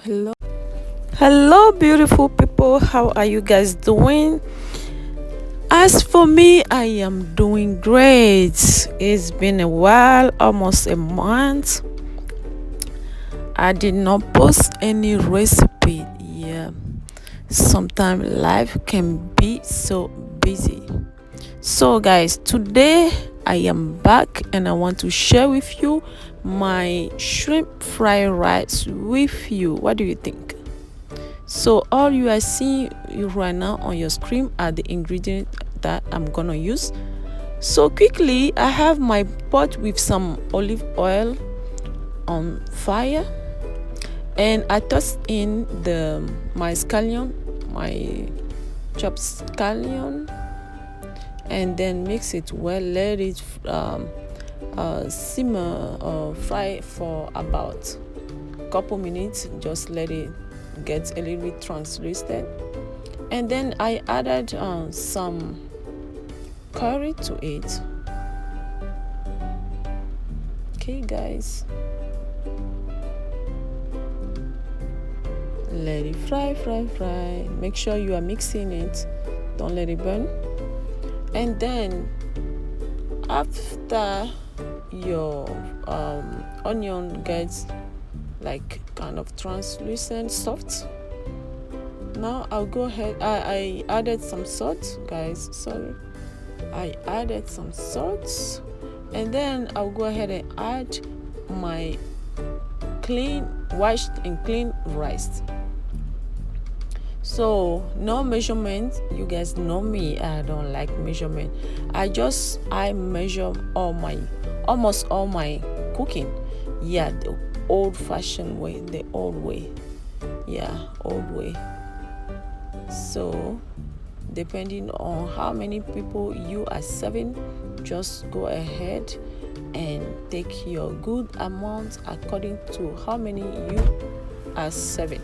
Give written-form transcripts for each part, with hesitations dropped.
Hello. Hello, beautiful people. How are you guys doing? As for me, I am doing great. It's been a while, almost a month. I did not post any recipe. Yeah. Sometimes life can be so busy. So, guys, today I am back and I want to share with you my shrimp fried rice with you. What do you think? So all you are seeing right now on your screen are the ingredients that I'm gonna use. So quickly, I have my pot with some olive oil on fire, and I toss in my scallion, my chopped scallion, and then mix it well. Let it simmer or fry for about a couple minutes. Just let it get a little bit translucent, and then I added some curry to it. Okay, guys, let it fry. Make sure you are mixing it, don't let it burn. And then after your onion gets like kind of translucent soft, now I'll go ahead. I added some salt, guys, sorry. I added some salt, and then I'll go ahead and add my washed and clean rice. So no measurement. You guys know me, I don't like measurement. I measure almost all my cooking. Yeah, the old-fashioned way, the old way. Yeah, old way. So depending on how many people you are serving, just go ahead and take your good amount according to how many you are serving.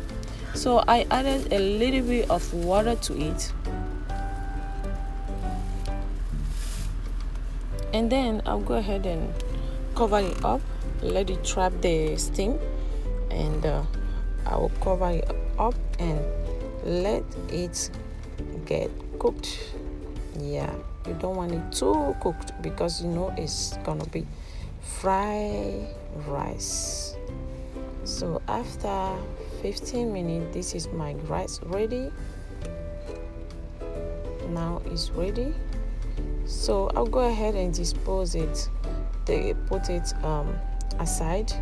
So I added a little bit of water to it, and then I'll go ahead and cover it up, let it trap the steam, and I will cover it up and let it get cooked. Yeah, you don't want it too cooked because you know it's gonna be fried rice. So after 15 minutes, this is my rice ready. Now it's ready. So I'll go ahead and dispose it. Put it aside,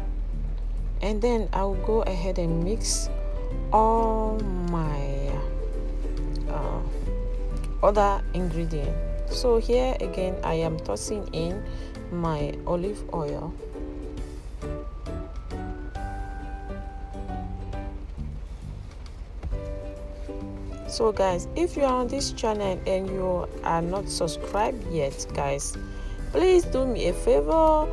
and then I'll go ahead and mix all my other ingredient. So here again, I am tossing in my olive oil. So guys, if you are on this channel and you are not subscribed yet, guys, please do me a favor,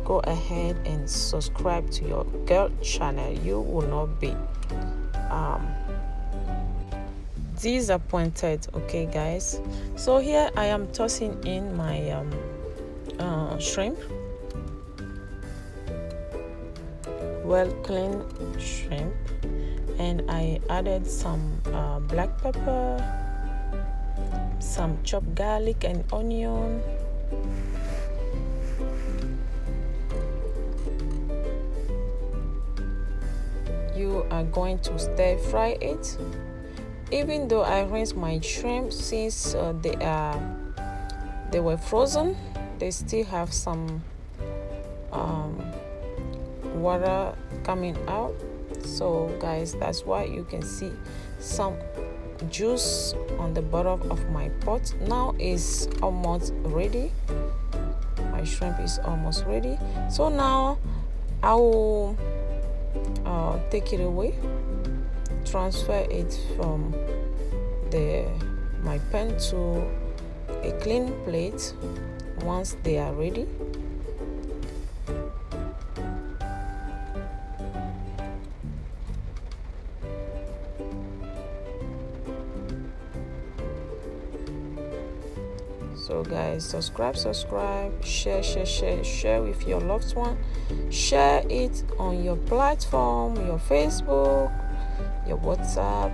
go ahead and subscribe to your girl channel. You will not be disappointed. Okay, guys, so here I am tossing in my shrimp, well cleaned shrimp, and I added some black pepper, some chopped garlic and onion, you are going to stir fry it. Even though I rinsed my shrimp, since they were frozen, they still have some water coming out. So guys, that's why you can see some juice on the bottom of my pot. Now is almost ready. My shrimp is almost ready. So now I will take it away, transfer it from my pan to a clean plate once they are ready. So guys, subscribe, share with your loved one. Share it on your platform, your Facebook, your WhatsApp,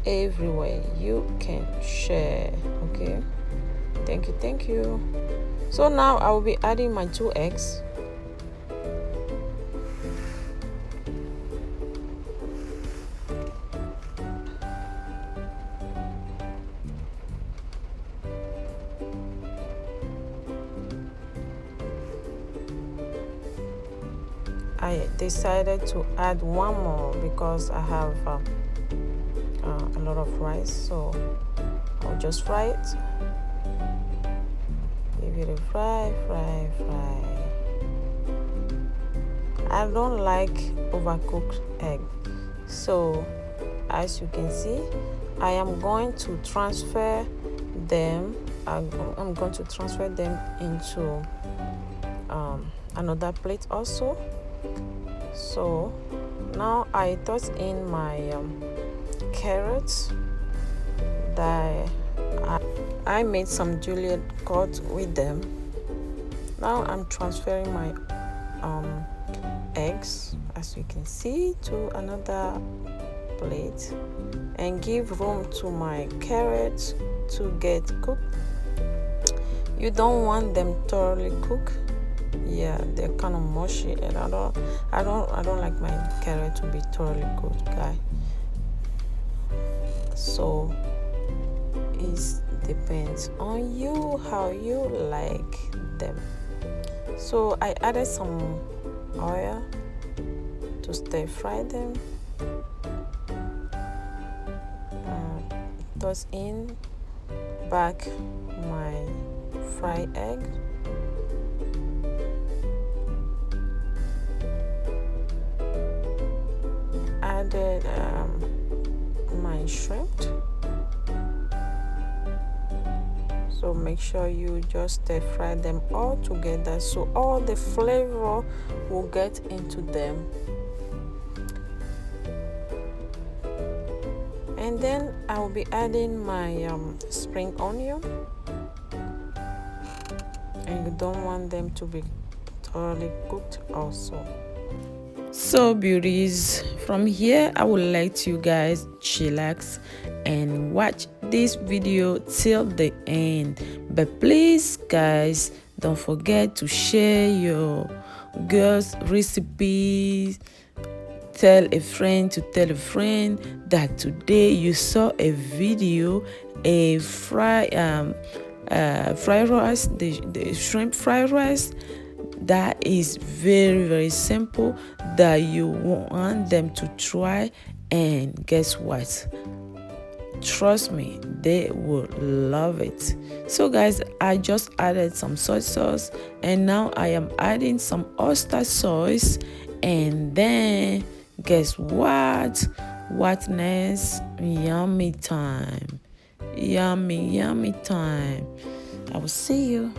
everywhere you can share. Okay, thank you. So now I will be adding my 2 eggs. I decided to add one more because I have a lot of rice, so I'll just fry it. Give it a fry. I don't like overcooked egg, so as you can see, I am going to transfer them. I'm going to transfer them into another plate also. So now I toss in my carrots that I made some julienne cut with them. Now I'm transferring my eggs, as you can see, to another plate and give room to my carrots to get cooked. You don't want them thoroughly cooked. Yeah, they're kind of mushy, and I don't like my carrot to be thoroughly cooked, guys. So it depends on you how you like them. So I added some oil to stir fry them. Toss in back my fried egg. Added my shrimp. So make sure you just stir fry them all together so all the flavor will get into them. And then I will be adding my spring onion, and you don't want them to be thoroughly cooked also. So beauties, from here I would like you guys chillax and watch this video till the end. But please guys, don't forget to share your girls' recipes. Tell a friend to tell a friend that today you saw a video, a fried rice, the shrimp fried rice, that is very simple, that you want them to try. And guess what? Trust me, they will love it. So guys, I just added some soy sauce, and now I am adding some oyster sauce. And then guess what? What next? Yummy time. Yummy time. I will see you.